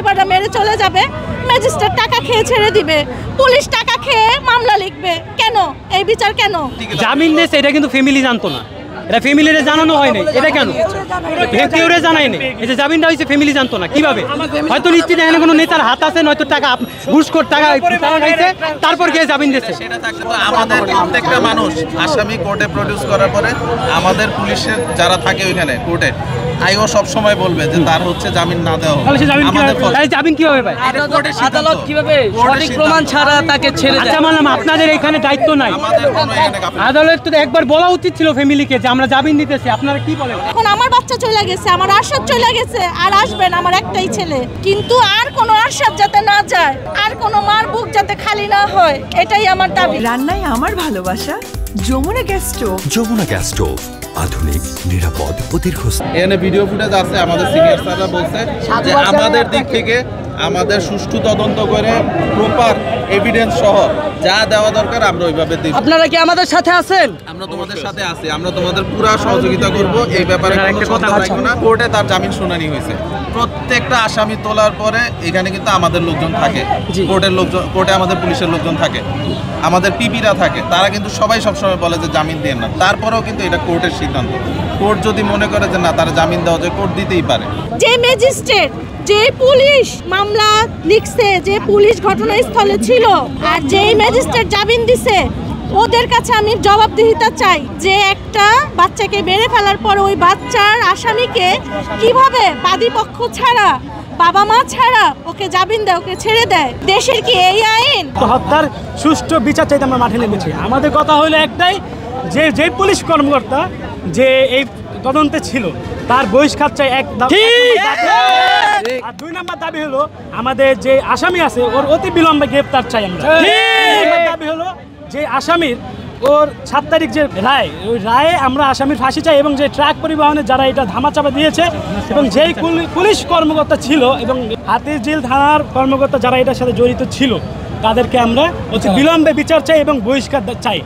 ড্রাইভাররা মেরে চলে যাবে, ম্যাজিস্ট্রেট টাকা খেয়ে ছেড়ে দিবে, পুলিশ টাকা খেয়ে মামলা লিখবে। কেন এই বিচার? কেন জামিন দিয়েছে এটা কিন্তু ফ্যামিলি জানতো না, এটা ফ্যামিলিরে জানানো হয়নি। এটা কেন কেউ জানায়নি? এই যে জামিনটা হয়েছে ফ্যামিলি জানতো না। কিভাবে? হয়তো নিশ্চিত এখানে কোনো নেতার হাত আছে, নয়তো টাকা ঘুষখোর টাকা খাইছে, তারপর গিয়ে জামিন দিয়েছে। আমাদের প্রত্যেকটা মানুষ আসামি কোর্টে প্রডিউস করার পরে আমাদের পুলিশের যারা থাকে ওইখানে কোর্টে আইও সব সময় বলবে যে তার হচ্ছে জামিন না দেওয়া হোক। জামিন কিভাবে পায়? আদালত কিভাবে সঠিক প্রমাণ ছাড়া তাকে ছেড়ে দেয়? আচ্ছা মানলাম আপনাদের এখানে দায়িত্ব নাই, আদালত তো একবার বলা উচিত ছিল ফ্যামিলিকে যে আমরা জামিন দিতেছি। আপনারা কি বলেন? এখন আমার বাচ্চা চলে গেছে, আমার আশাদ চলে গেছে, আর আসবেন আমার একটাই ছেলে, কিন্তু আর কোনো আশাদ যাতে না যায়, আর কোনো মার বুক যাতে খালি না হয়, এটাই আমার দাবি। রান্নায় আমার ভালোবাসা Jamuna gas stove. Jamuna gas stove, আধুনিক, নিরাপদ ও দীর্ঘস্থায়ী। এখানে ভিডিও ফুটেজ আছে, আমাদের সিনিয়র স্যাররা বলছে যে আমাদের দিক থেকে আমাদের সুষ্ঠু তদন্ত করে প্রপার এভিডেন্স সহ যা দেওয়া দরকার আমরা ওইভাবে দিব। আপনারা কি আমাদের সাথে আছেন? আমরা তোমাদের সাথে আছি, আমরা তোমাদের পুরো সহযোগিতা করব এই ব্যাপারে। কোনো কথা রাখবো না। কোর্টে তার জামিন শুনানি হয়েছে, প্রত্যেকটা আসামি তোলার পরে এখানে কিন্তু আমাদের লোকজন থাকে, কোর্টের লোকজন, কোর্টে আমাদের পুলিশের লোকজন থাকে, আমাদের পিপিরা থাকে, তারা কিন্তু সবাই সবসময় বলে যে জামিন দিয়ে না। তারপরেও কিন্তু এটা কোর্টের সিদ্ধান্ত। কোর্ট যদি মনে করে যে না তারা জামিন দেওয়া যায়, কোর্ট দিতেই পারে। যে ম্যাজিস্ট্রেট, যে পুলিশ মামলা লিখছে, যে পুলিশ ঘটনাস্থলে ছিল, আর যেই ম্যাজিস্ট্রেট জামিন দিছে, ওদের কাছে আমি জবাবদিহিতা চাই যে একটা বাচ্চাকে মেরে ফেলার পর ওই বাচ্চার আসামিকে কিভাবে বাদীপক্ষ ছাড়া, বাবা মা ছাড়া ওকে জামিন দেয়, ওকে ছেড়ে দেয়। দেশের কি এই আইন? হত্যার সুষ্ঠু বিচার চাইতে আমরা মাঠে নেমেছি। আমাদের কথা হলো একটাই, যে পুলিশ কর্মকর্তা যে এই তদন্তে ছিল তার বহিষ্কার চাই। আর 2 নম্বর দাবি হলো আমাদের যে আসামি আছে ওর অতি বিলম্বে গ্রেফতার চাই আমরা। দাবি হলো যে আসামির ওর 7 তারিখ যে রায়, ওই রায়ে আমরা আসামির ফাঁসি চাই, এবং যে ট্রাক পরিবহনে যারা এটা ধামাচাপা দিয়েছে এবং যেই পুলিশ কর্মকর্তা ছিল এবং হাতিরঝিল থানার কর্মকর্তা যারা এটার সাথে জড়িত ছিল, তাদেরকে আমরা অতি বিলম্বে বিচার চাই এবং বহিষ্কার চাই।